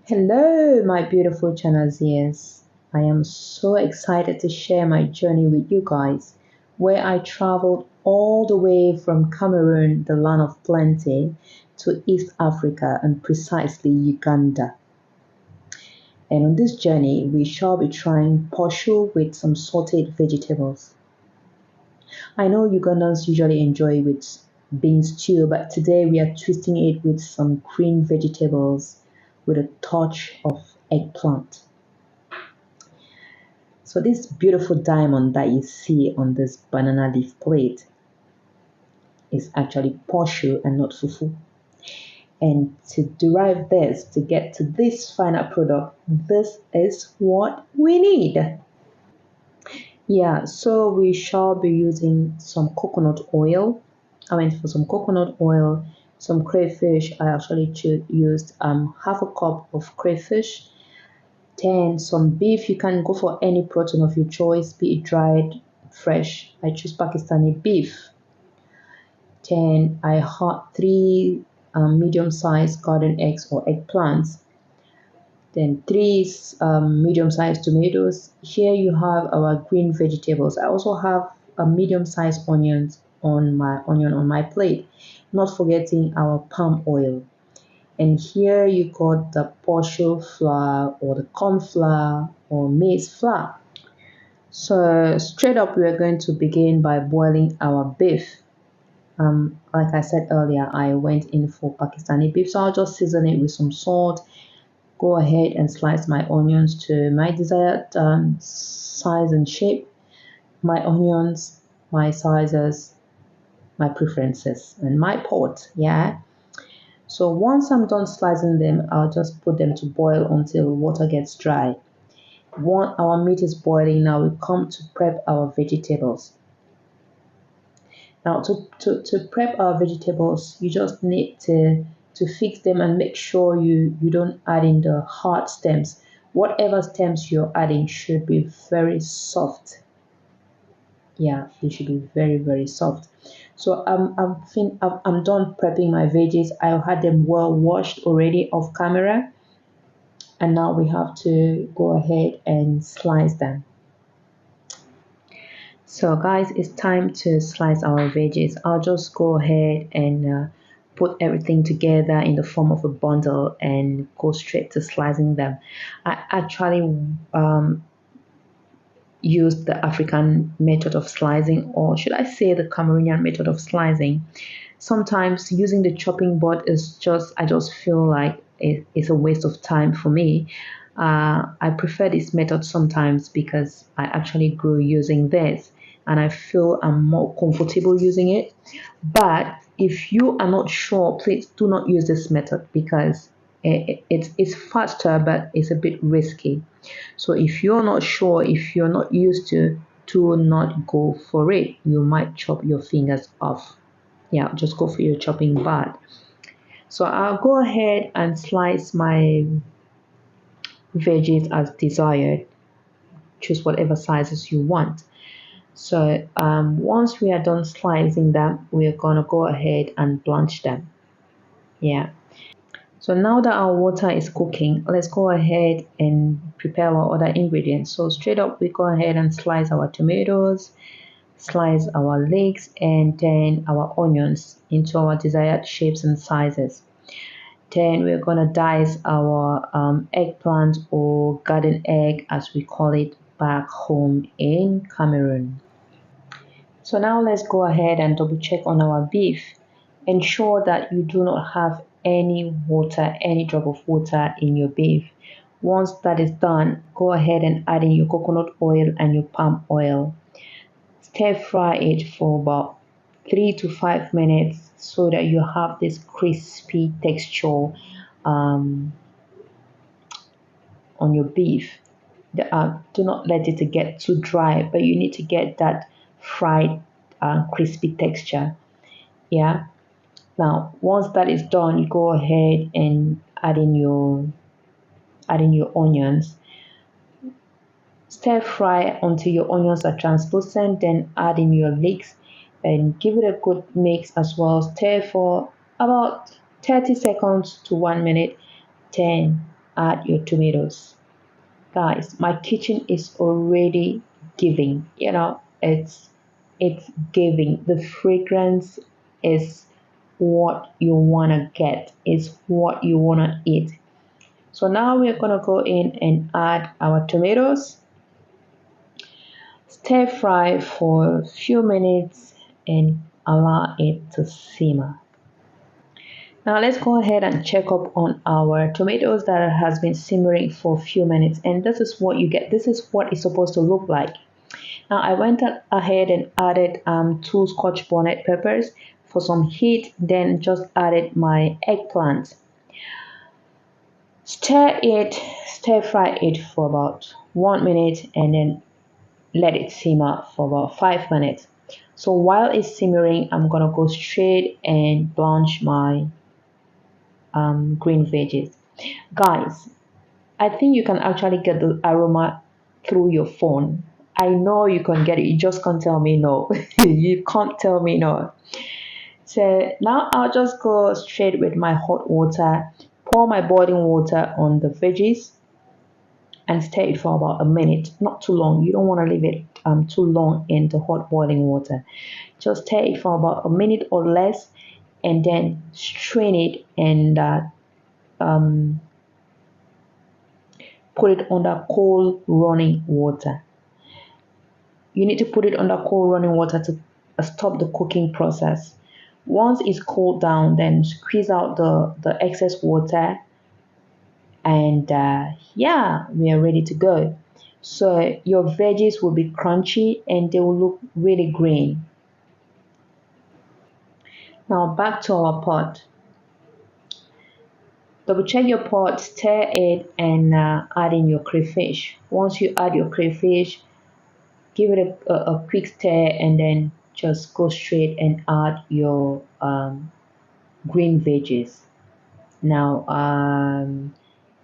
Hello, my beautiful Chanaziers. I am so excited to share my journey with you guys, where I traveled all the way from Cameroon, the land of plenty, to East Africa and precisely Uganda. And on this journey, we shall be trying posho with some sautéed vegetables. I know Ugandans usually enjoy it with bean stew, but today we are twisting it with some green vegetables with a touch of eggplant. So this beautiful diamond that you see on this banana leaf plate is actually posho and not fufu. And to derive this, to get to this final product, this is what we need. Yeah, so we shall be using some coconut oil. For some coconut oil, some crayfish. I actually used half a cup of crayfish. Then some beef. You can go for any protein of your choice, be it dried, fresh. I choose Pakistani beef. Then I had three medium-sized garden eggs or eggplants. Then three medium-sized tomatoes. Here you have our green vegetables. I also have a medium-sized onion on my plate. Not forgetting our palm oil. And here you got the posho flour or the corn flour or maize flour. So straight up, we are going to begin by boiling our beef. Like I said earlier, I went in for Pakistani beef, so I'll just season it with some salt. Go ahead and slice my onions to my desired size and shape. My onions, my sizes, my preferences, and my pot. Yeah. So once I'm done slicing them, I'll just put them to boil until water gets dry. Once our meat is boiling, now we come to prep our vegetables. Now to prep our vegetables, you just need to fix them and make sure you don't add in the hard stems. Whatever stems you're adding should be very soft. Yeah, they should be very, very soft. So I'm done prepping my veggies. I had them well washed already off camera, and now we have to go ahead and slice them. So guys, it's time to slice our veggies. I'll just go ahead and put everything together in the form of a bundle and go straight to slicing them. I actually used the African method of slicing, or should I say the Cameroonian method of slicing. Sometimes using the chopping board I just feel like it's a waste of time for me. I prefer this method sometimes because I actually grew using this and I feel I'm more comfortable using it. But if you are not sure, please do not use this method because it's faster, but it's a bit risky. So if you're not sure, if you're not used to, do not go for it. You might chop your fingers off. Yeah, just go for your chopping board. So I'll go ahead and slice my veggies as desired. Choose whatever sizes you want. So once we are done slicing them, we are gonna go ahead and blanch them. Yeah. So now that our water is cooking, let's go ahead and prepare our other ingredients. So straight up, we go ahead and slice our tomatoes, slice our leeks, and then our onions into our desired shapes and sizes. Then we're gonna dice our eggplant or garden egg as we call it back home in Cameroon. So now let's go ahead and double check on our beef. Ensure that you do not have any water, any drop of water in your beef. Once that is done, go ahead and add in your coconut oil and your palm oil. Stir fry it for about 3 to 5 minutes so that you have this crispy texture um, on your beef. Do not let it to get too dry, but you need to get that fried crispy texture. Yeah. Now, once that is done, you go ahead and add in your onions. Stir fry until your onions are translucent, then add in your leeks and give it a good mix as well. Stir for about 30 seconds to 1 minute. Then add your tomatoes. Guys, my kitchen is already giving. It's giving. The fragrance is what you want to get, is what you want to eat. So now we're going to go in and add our tomatoes, stir fry for a few minutes and allow it to simmer. Now let's go ahead and check up on our tomatoes that has been simmering for a few minutes, and this is what you get. This is what it's supposed to look like. Now I went ahead and added two Scotch bonnet peppers for some heat, then just added my eggplant. Stir fry it for about 1 minute and then let it simmer for about 5 minutes. So while it's simmering, I'm gonna go straight and blanch my green veggies. Guys, I think you can actually get the aroma through your phone. I know you can get it, you just can't tell me no. You can't tell me no. So now I'll just go straight with my hot water, pour my boiling water on the veggies and stir it for about a minute, not too long. You don't want to leave it too long in the hot boiling water. Just stir it for about a minute or less and then strain it and put it under cold running water. You need to put it under cold running water to stop the cooking process. Once it's cooled down, then squeeze out the excess water and yeah, we are ready to go. So your veggies will be crunchy and they will look really green. Now back to our pot. Double check your pot, stir it and add in your crayfish. Once you add your crayfish, give it a quick stir and then just go straight and add your green veggies. Now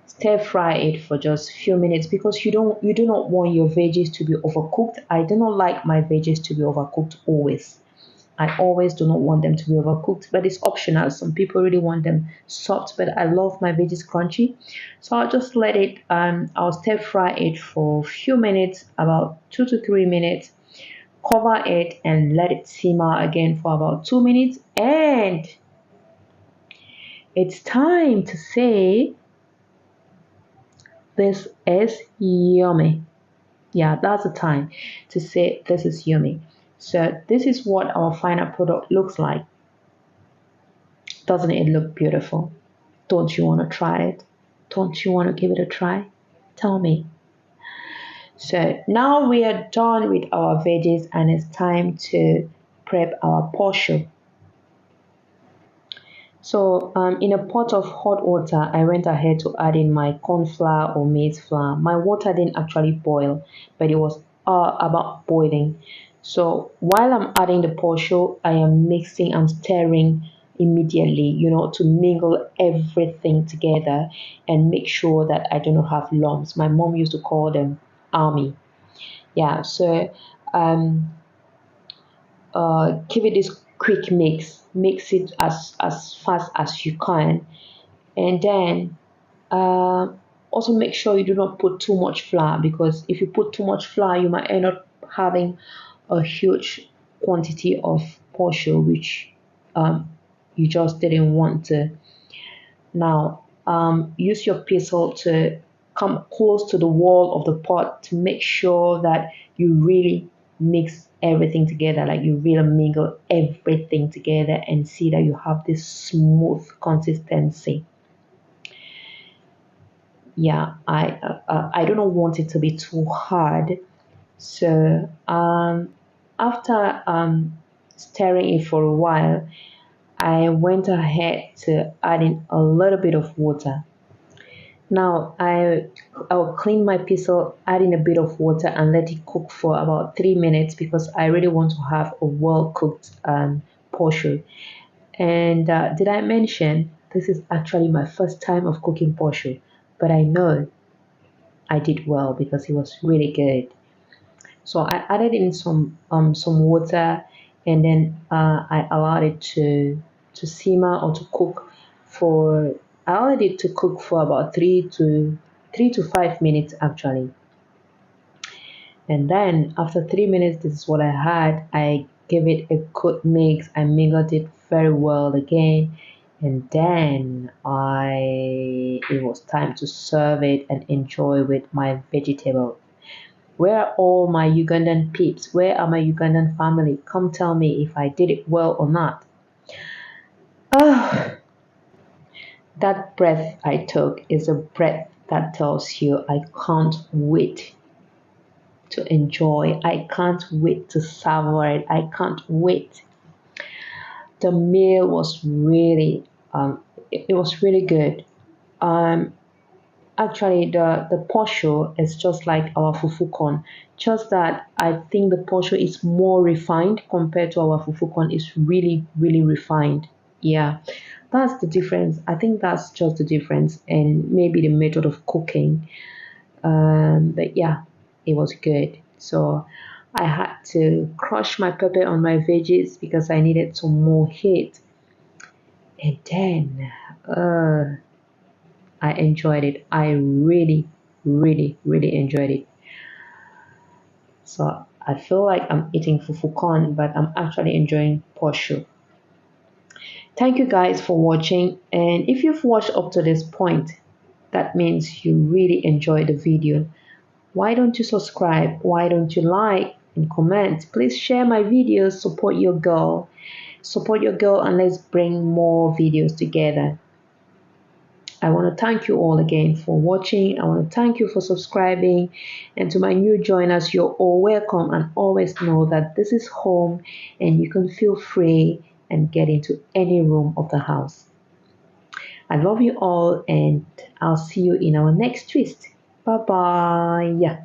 stir fry it for just a few minutes because you do not want your veggies to be overcooked. I do not like my veggies to be overcooked always. I always do not want them to be overcooked, but it's optional. Some people really want them soft, but I love my veggies crunchy. So I'll just let it, I'll stir fry it for a few minutes, about 2 to 3 minutes. Cover it and let it simmer again for about 2 minutes. And it's time to say, this is yummy. Yeah, that's the time to say this is yummy. So this is what our final product looks like. Doesn't it look beautiful? Don't you want to try it? Don't you want to give it a try? Tell me. So now we are done with our veggies and it's time to prep our posho. So in a pot of hot water, I went ahead to add in my corn flour or maize flour. My water didn't actually boil, but it was about boiling. So while I'm adding the posho, I am mixing and stirring immediately, to mingle everything together and make sure that I do not have lumps. My mom used to call them army. Yeah, so give it this quick mix it as fast as you can, and then also make sure you do not put too much flour, because if you put too much flour you might end up having a huge quantity of posho, which you just didn't want to. Now use your pestle to come close to the wall of the pot to make sure that you really mix everything together, like you really mingle everything together and see that you have this smooth consistency. Yeah, I don't want it to be too hard. So after stirring it for a while, I went ahead to add in a little bit of water. Now I'll clean my pestle, add in a bit of water and let it cook for about 3 minutes because I really want to have a well cooked posho. And did I mention this is actually my first time of cooking posho, but I know I did well because it was really good. So I added in some water and then I allowed it to simmer or to cook for I only did to cook for about 3 to 5 minutes actually. And then after 3 minutes, this is what I had. I gave it a good mix. I mingled it very well again. And then it was time to serve it and enjoy with my vegetable. Where are all my Ugandan peeps? Where are my Ugandan family? Come tell me if I did it well or not. Ah, that breath I took is a breath that tells you I can't wait to enjoy. I can't wait to savor it. I can't wait. The meal was really, it was really good. Um, Actually, the posho is just like our fufu corn, just that I think the posho is more refined compared to our fufu corn. It's really, really refined. Yeah, that's the difference. I think that's just the difference, and maybe the method of cooking. But yeah, it was good. So I had to crush my pepper on my veggies because I needed some more heat. And then I enjoyed it. I really, really, really enjoyed it. So I feel like I'm eating fufu corn, but I'm actually enjoying posho. Thank you guys for watching. And if you've watched up to this point, that means you really enjoyed the video. Why don't you subscribe? Why don't you like and comment? Please share my videos, support your girl. Support your girl and let's bring more videos together. I want to thank you all again for watching. I want to thank you for subscribing. And to my new joiners, you're all welcome and always know that this is home and you can feel free and get into any room of the house. I love you all and I'll see you in our next twist. Bye bye.